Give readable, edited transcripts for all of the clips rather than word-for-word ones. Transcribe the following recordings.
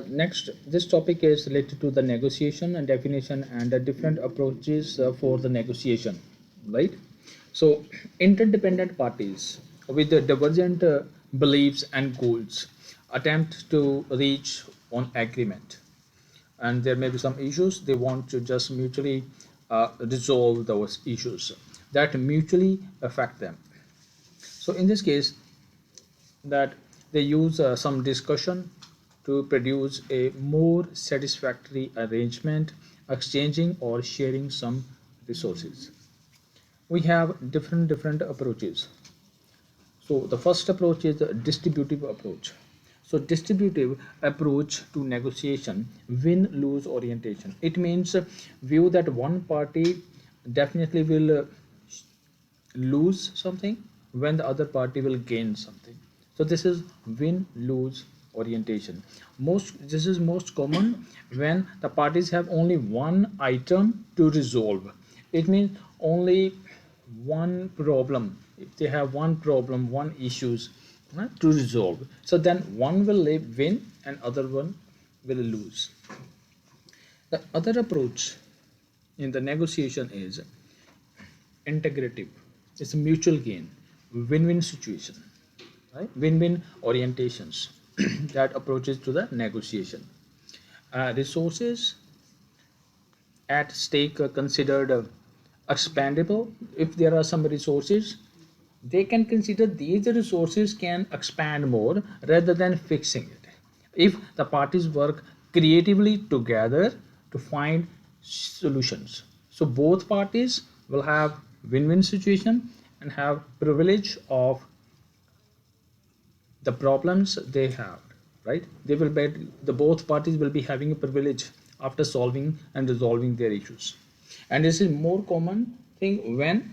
Next, this topic is related to the negotiation and definition and the different approaches for the negotiation, right? So, interdependent parties with the divergent beliefs and goals attempt to reach on agreement, and there may be some issues they want to just mutually resolve those issues that mutually affect them. So, in this case, that they use some discussion to produce a more satisfactory arrangement, exchanging or sharing some resources. We have different approaches. So the first approach is the distributive approach. So distributive approach to negotiation, win-lose orientation. It means view that one party definitely will lose something when the other party will gain something. So this is win-lose orientation. This is most common when the parties have only one item to resolve. It means only one problem. If they have one problem, one issues to resolve, so then one will win and other one will lose. The other approach in the negotiation is integrative. It's a mutual gain, win-win situation, right? Win-win orientations that approaches to the negotiation. Resources at stake are considered expandable. If there are some resources, they can consider these resources can expand more rather than fixing it. If the parties work creatively together to find solutions, so both parties will have win-win situation and have privilege of the problems they have, right? They will be, the both parties will be having a privilege after solving and resolving their issues. And this is more common thing when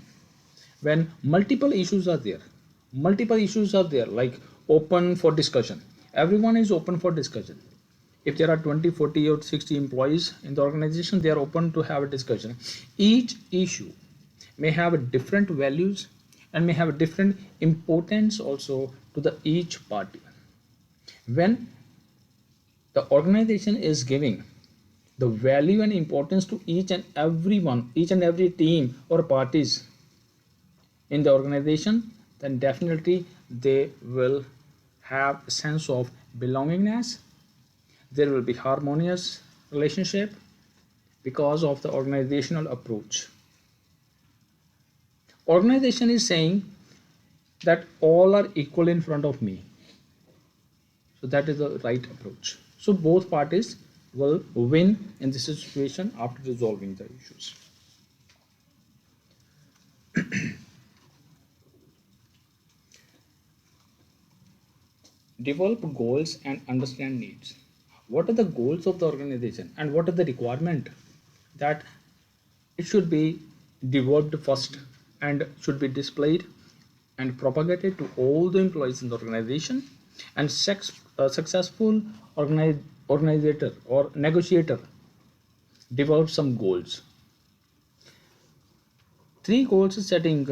multiple issues are there. Multiple issues are there, like open for discussion. Everyone is open for discussion. If there are 20, 40 or 60 employees in the organization, they are open to have a discussion. Each issue may have different values and may have different importance also to the each party. When the organization is giving the value and importance to each and every one, each and every team or parties in the organization, then definitely they will have a sense of belongingness. There will be harmonious relationship because of the organizational approach. Organization is saying that all are equal in front of me. So that is the right approach. So both parties will win in this situation after resolving the issues. Develop goals and understand needs. What are the goals of the organization and what are the requirement that it should be developed first and should be displayed and propagated to all the employees in the organization. And successful organizer or negotiator develop some goals. Three goals setting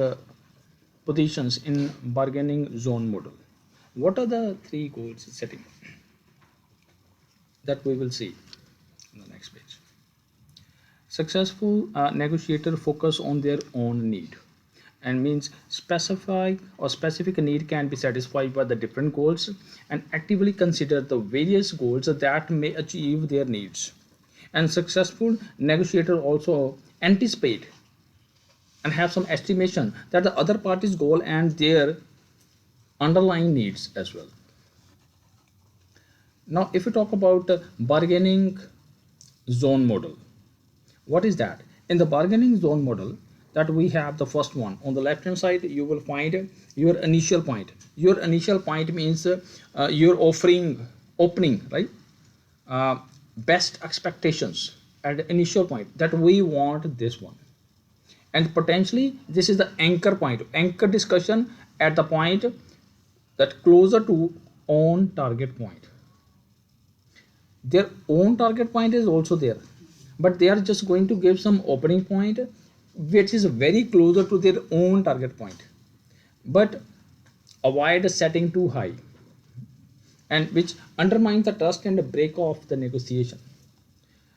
positions in bargaining zone model. What are the three goals setting that we will see on the next page? Successful negotiator focus on their own need, and means specific need can be satisfied by the different goals and actively consider the various goals that may achieve their needs. And successful negotiator also anticipate and have some estimation that the other party's goal and their underlying needs as well. Now if we talk about bargaining zone model, what is that? In the bargaining zone model, that we have the first one on the left hand side, you will find your initial point. Your initial point means you're opening, right? Best expectations at the initial point that we want this one, and potentially this is the anchor point, anchor discussion at the point that closer to own target point. Their own target point is also there, but they are just going to give some opening point which is very closer to their own target point, but avoid setting too high. and which undermines the trust and break off the negotiation.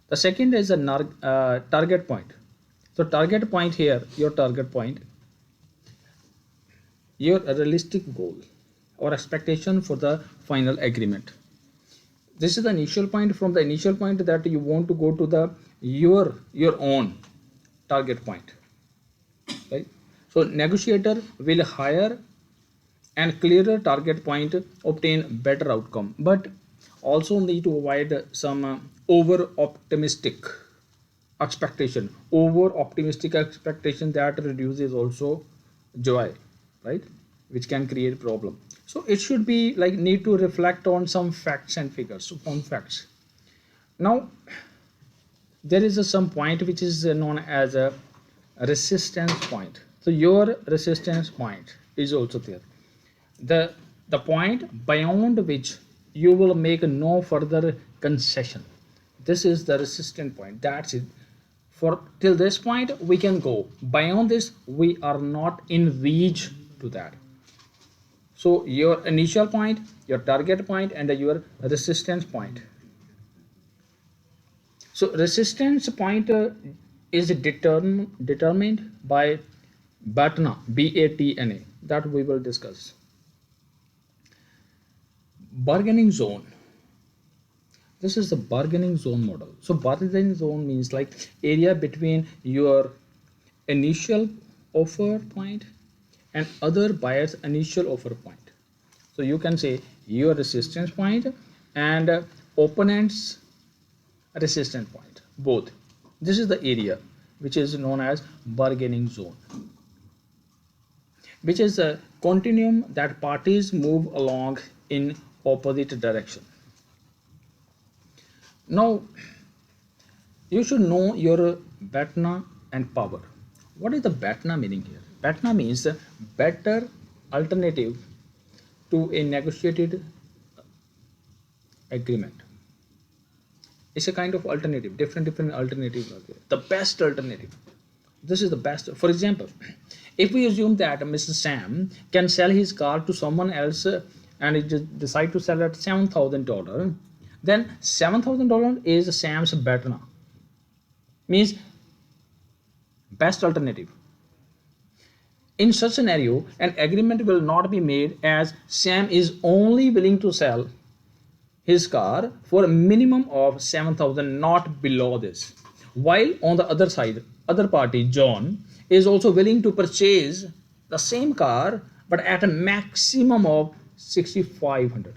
The second is a target point. So target point here, your target point, your realistic goal or expectation for the final agreement. This is the initial point. From the initial point that you want to go to the your own target point, right? So negotiator will hire and clearer target point obtain better outcome, but also need to avoid some over optimistic expectation that reduces also joy, right, which can create problem. So it should be like need to reflect on some facts and figures, on facts. Now there is some point which is known as a resistance point. So your resistance point is also there, the point beyond which you will make no further concession. This is the resistance point, that's it. For till this point we can go, beyond this we are not in reach to that. So your initial point, your target point, and your resistance point. So resistance point is determined by BATNA, BATNA, that we will discuss. Bargaining zone. This is the bargaining zone model. So bargaining zone means like area between your initial offer point and other buyer's initial offer point. So you can say your resistance point and opponent's resistance point, both. This is the area which is known as bargaining zone, which is a continuum that parties move along in opposite direction. Now you should know your BATNA and power. What is the BATNA meaning here? BATNA means a better alternative to a negotiated agreement. It's a kind of alternative, different alternatives are there. The best alternative. This is the best. For example, if we assume that Mr. Sam can sell his car to someone else and he just decide to sell at $7,000, then $7,000 is Sam's BATNA. Means best alternative. In such scenario, an agreement will not be made as Sam is only willing to sell his car for a minimum of 7,000, not below this. While on the other side, other party, John, is also willing to purchase the same car but at a maximum of 6,500.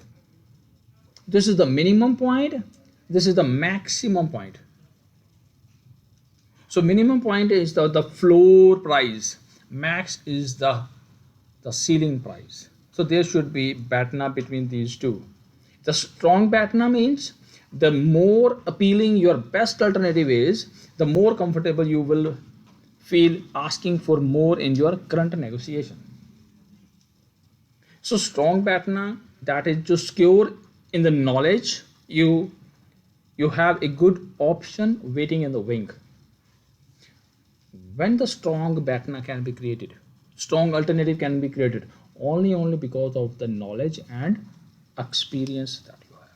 This is the minimum point, this is the maximum point. So minimum point is the floor price, max is the ceiling price. So there should be BATNA between these two. The strong BATNA means the more appealing your best alternative is, the more comfortable you will feel asking for more in your current negotiation. So strong BATNA, that is to secure in the knowledge you have a good option waiting in the wing. When the strong BATNA can be created, strong alternative can be created only because of the knowledge and experience that you have.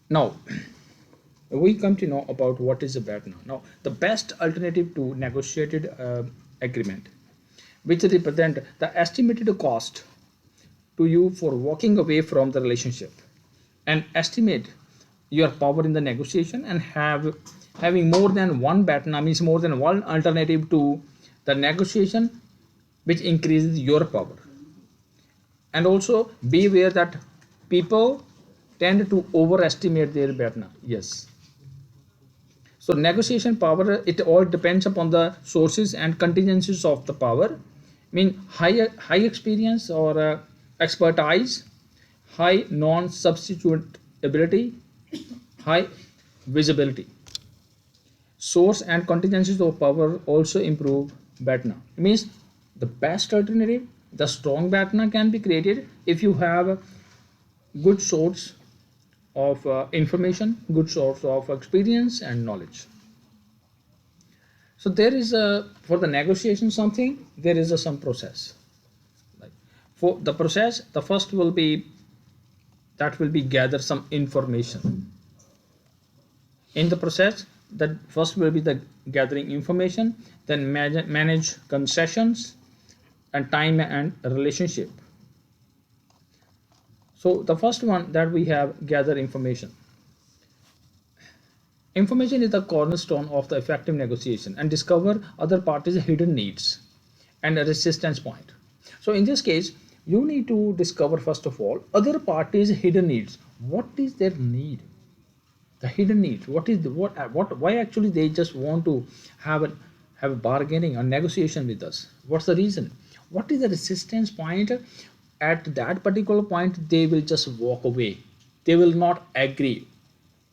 Now we come to know about what is a BATNA. Now the best alternative to negotiated agreement, which represent the estimated cost to you for walking away from the relationship, and estimate your power in the negotiation, and having more than one BATNA means more than one alternative to the negotiation, which increases your power. And also be aware that people tend to overestimate their BATNA. Yes. So negotiation power, it all depends upon the sources and contingencies of the power. Mean high experience or expertise, high non-substitutability, high visibility. Source and contingencies of power also improve BATNA. It means the best alternative, the strong BATNA can be created if you have a good source of information, good source of experience and knowledge. So there is a, for the negotiation something, there is some process. Like for the process, the first will be that will be gather some information. In the process, that first will be the gathering information, then manage concessions and time and relationship. So the first one that we have, gather information. Information is the cornerstone of the effective negotiation and discover other parties' hidden needs and a resistance point. So in this case, you need to discover first of all other parties' hidden needs. What is their need? The hidden needs. What is the what? Why actually they just want to have a bargaining or negotiation with us? What's the reason? What is the resistance point? At that particular point, they will just walk away. They will not agree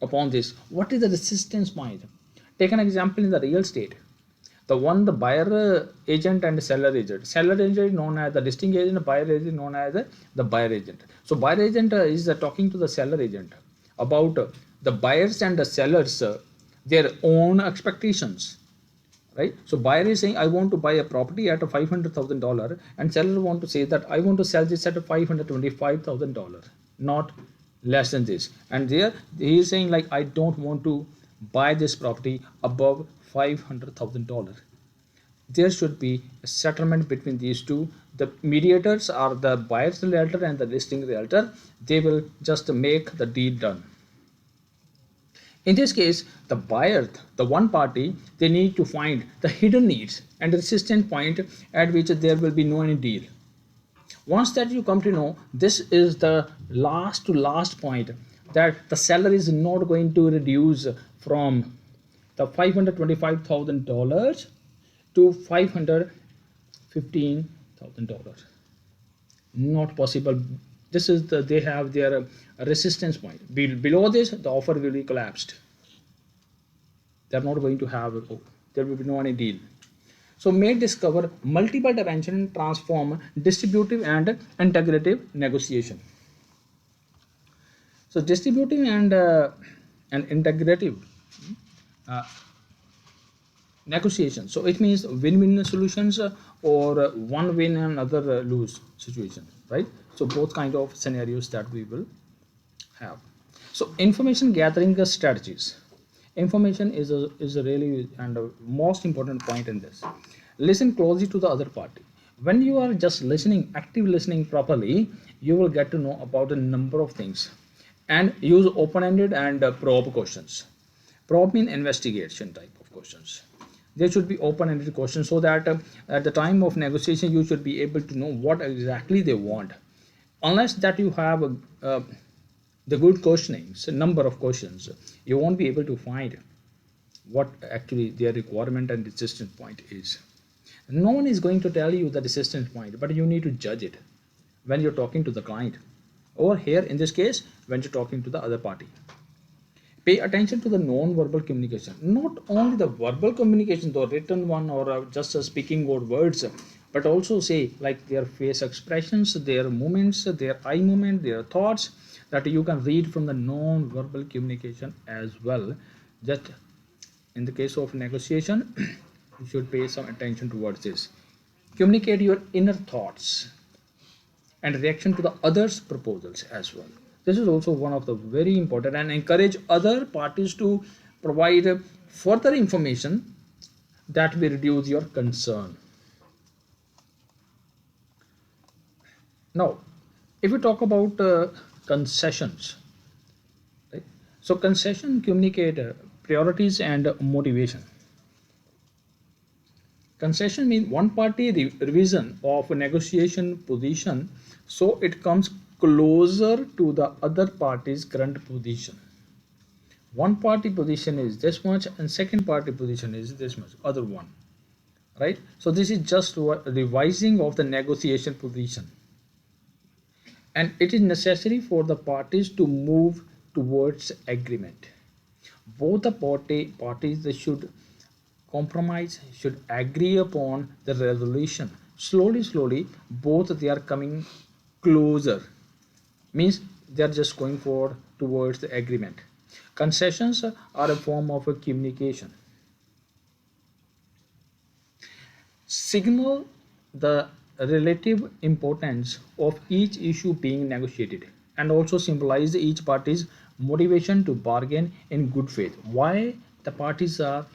upon this. What is the resistance point? Take an example in the real estate. The buyer agent and seller agent. Seller agent is known as the listing agent, buyer agent is known as the buyer agent. So buyer agent is talking to the seller agent about the buyers and the sellers their own expectations, right? So buyer is saying I want to buy a property at a $500,000, and seller want to say that I want to sell this at a $525,000, not less than this. And there he is saying like I don't want to buy this property above $500,000. There should be a settlement between these two. The mediators are the buyer's realtor and the listing realtor. They will just make the deal done. In this case, the buyer, the one party, they need to find the hidden needs and the resistance point at which there will be no any deal. Once that you come to know, this is the last to last point, that the seller is not going to reduce from the $525,000 to $515,000. Not possible. This is they have their resistance point. Below this, the offer will be collapsed. They're not going to have, there will be no any deal. So may discover multiple dimension, transform distributive and integrative negotiation. So distributive and integrative negotiation. So it means win-win solutions or one win and other lose situation, right? So both kind of scenarios that we will have. So information gathering strategies. Information is a really and a most important point in this. Listen closely to the other party. When you are just listening, active listening properly, you will get to know about a number of things. And use open-ended and probe questions. Probe mean investigation type of questions. There should be open-ended questions so that at the time of negotiation you should be able to know what exactly they want. Unless that you have the good questionings, a number of questions, you won't be able to find what actually their requirement and resistance point is. No one is going to tell you the resistance point, but you need to judge it when you're talking to the client, or here in this case when you're talking to the other party. Pay attention to the non-verbal communication, not only the verbal communication, the written one or just speaking or words, but also say like their face expressions, their movements, their eye movement, their thoughts, that you can read from the non-verbal communication as well. Just in the case of negotiation, you should pay some attention towards this. Communicate your inner thoughts and reaction to the others' proposals as well. This is also one of the very important, and encourage other parties to provide further information that will reduce your concern. Now, if we talk about concessions, right? So concession communicate priorities and motivation. Concession means one party revision of a negotiation position so it comes closer to the other party's current position. One party position is this much and second party position is this much, other one, right? So this is just revising of the negotiation position, and it is necessary for the parties to move towards agreement. Both the parties they should compromise, should agree upon the resolution. Slowly both they are coming closer, means they are just going for towards the agreement. Concessions are a form of a communication. Signal the relative importance of each issue being negotiated and also symbolize each party's motivation to bargain in good faith. Why the parties are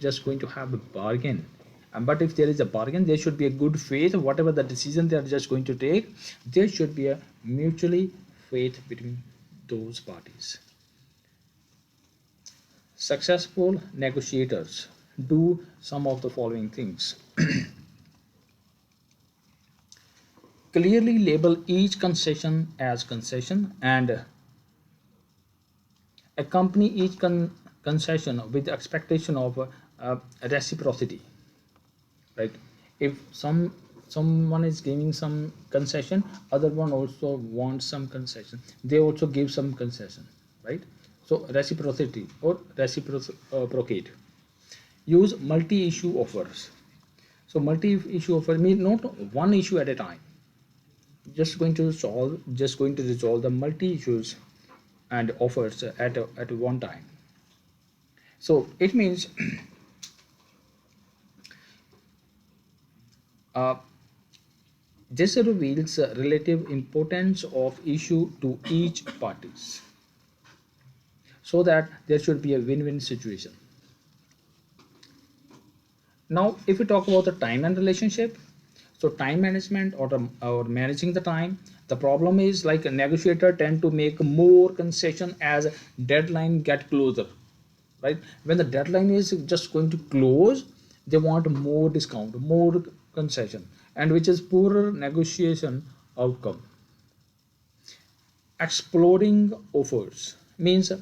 just going to have a bargain? But if there is a bargain, there should be a good faith. Whatever the decision they are just going to take, there should be a mutually faith between those parties. Successful negotiators do some of the following things. Clearly label each concession as concession and accompany each concession with the expectation of reciprocity, right? If someone is giving some concession, other one also wants some concession, they also give some concession, right? So reciprocity or reciprocate. Use multi-issue offers. So multi-issue offer means not one issue at a time, just going to resolve the multi issues and offers at one time. So it means uh, this reveals relative importance of issue to each parties, so that there should be a win-win situation. Now, if we talk about the time and relationship, so time management or managing the time, the problem is like a negotiator tend to make more concession as deadline get closer, right? When the deadline is just going to close, they want more discount, more concession, and which is poorer negotiation outcome. Exploding offers means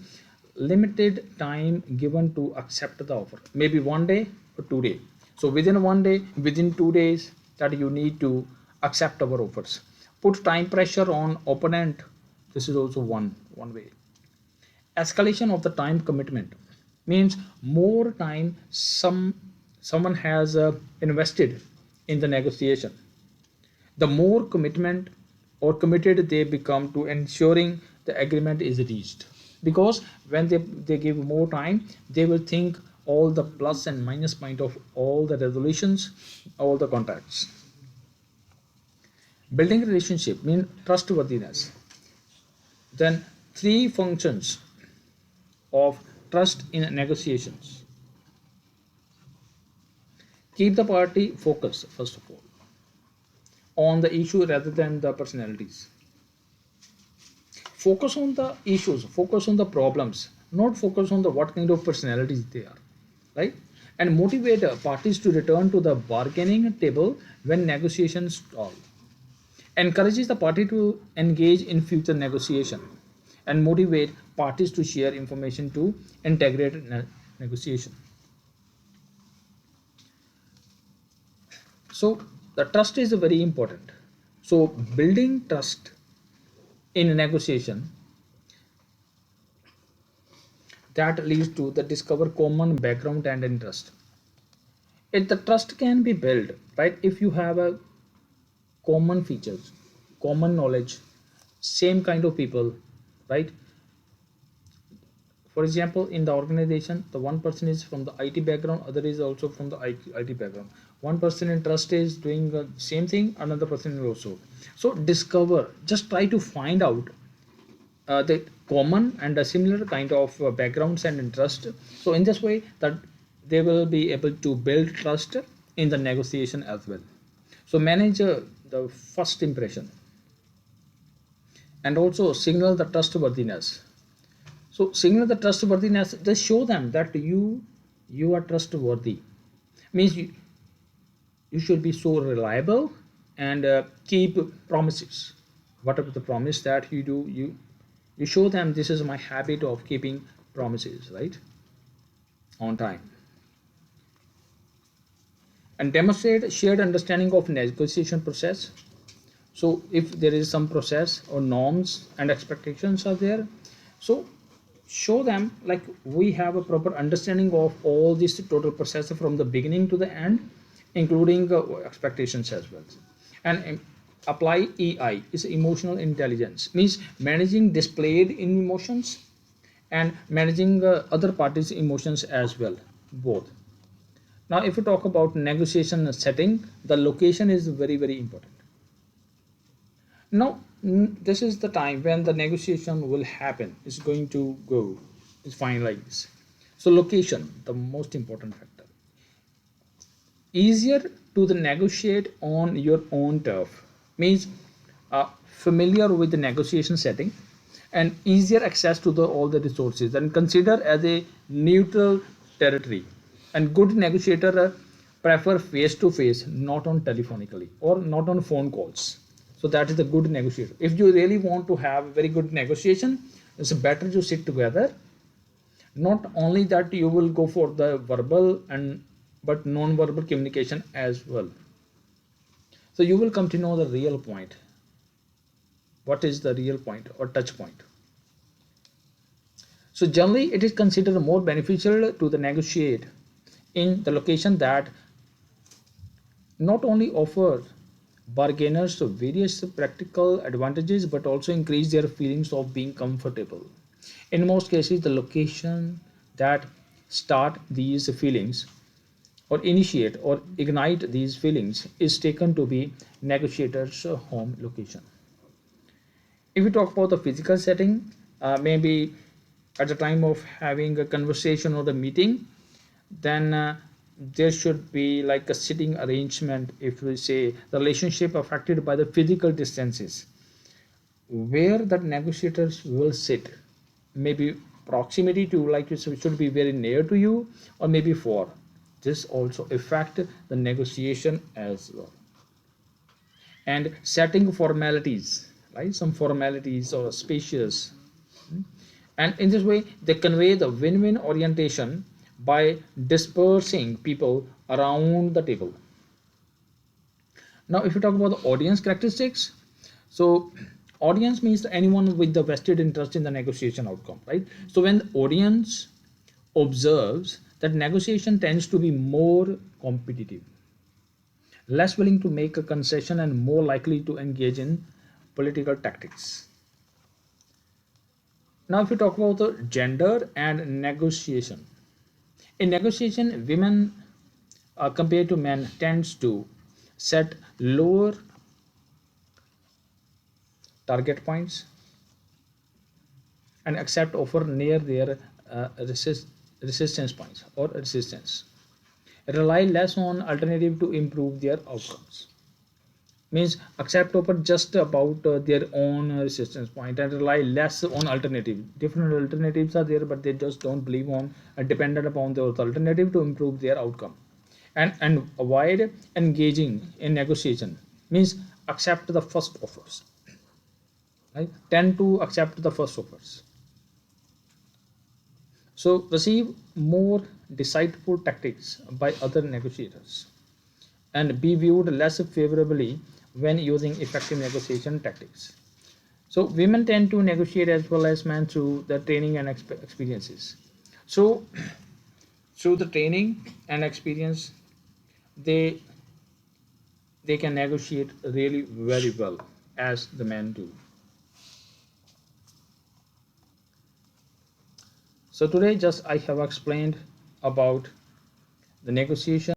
limited time given to accept the offer, maybe 1 day or 2 day. So within 1 day, within 2 days, that you need to accept our offers. Put time pressure on opponent. This is also one way. Escalation of the time commitment means more time someone has invested in the negotiation, the more commitment or committed they become to ensuring the agreement is reached. Because when they give more time, they will think all the plus and minus point of all the resolutions, all the contracts. Building relationship means trustworthiness. Then three functions of trust in negotiations. Keep the party focused, first of all, on the issue rather than the personalities. Focus on the issues, focus on the problems, not focus on the what kind of personalities they are, right? And motivate parties to return to the bargaining table when negotiations stall. Encourages the party to engage in future negotiation and motivate parties to share information to integrate negotiation. So the trust is very important. So building trust in a negotiation, that leads to the discover common background and interest. If the trust can be built, right, if you have a common features, common knowledge, same kind of people, right? For example, in the organization, the one person is from the IT background, other is also from the IT background. One person in trust is doing the same thing, another person is also. So discover, just try to find out the common and a similar kind of backgrounds and interest. So in this way, that they will be able to build trust in the negotiation as well. So manage the first impression and also signal the trustworthiness. So signal the trustworthiness, just show them that you are trustworthy. Means you should be so reliable and keep promises. Whatever the promise that you do, you show them this is my habit of keeping promises, right, on time. And demonstrate shared understanding of negotiation process. So if there is some process or norms and expectations are there, so show them like we have a proper understanding of all this total process from the beginning to the end, including expectations as well. And apply EI is emotional intelligence, means managing displayed in emotions and managing other parties emotions as well, both. Now if we talk about negotiation setting, the location is very important. Now This is the time when the negotiation will happen. It's going to go, it's finalized. So location, the most important factor. Easier to the negotiate on your own turf means familiar with the negotiation setting and easier access to the all the resources and consider as a neutral territory. And good negotiator prefer face to face, not on telephonically or not on phone calls. So that is the good negotiator. If you really want to have very good negotiation, it's better to sit together. Not only that, you will go for the verbal and but non-verbal communication as well. So you will come to know the real point. What is the real point or touch point? So generally it is considered more beneficial to the negotiate in the location that not only offer bargainers various practical advantages but also increase their feelings of being comfortable. In most cases, the location that start these feelings or initiate or ignite these feelings is taken to be negotiator's home location. If we talk about the physical setting, maybe at the time of having a conversation or the meeting, then there should be like a sitting arrangement. If we say the relationship affected by the physical distances, where the negotiators will sit, maybe proximity to like it should be very near to you or maybe far. This also affect the negotiation as well. And setting formalities, right? Some formalities or spacious. And in this way, they convey the win-win orientation by dispersing people around the table. Now, if you talk about the audience characteristics, so audience means anyone with the vested interest in the negotiation outcome, right? So when the audience observes that negotiation tends to be more competitive, less willing to make a concession, and more likely to engage in political tactics. Now, if you talk about the gender and negotiation, in negotiation, women compared to men tends to set lower target points and accept offer near their resistance points or resistance. Rely less on alternative to improve their outcomes. Means accept offer just about their own resistance point and rely less on alternative. Different alternatives are there, but they just don't believe on dependent upon those alternative to improve their outcome. And avoid engaging in negotiation means accept the first offers. Right? Tend to accept the first offers. So receive more deceitful tactics by other negotiators and be viewed less favorably when using effective negotiation tactics. So women tend to negotiate as well as men through the training and experiences. So through the training and experience, they they can negotiate really very well as the men do. So today just I have explained about the negotiation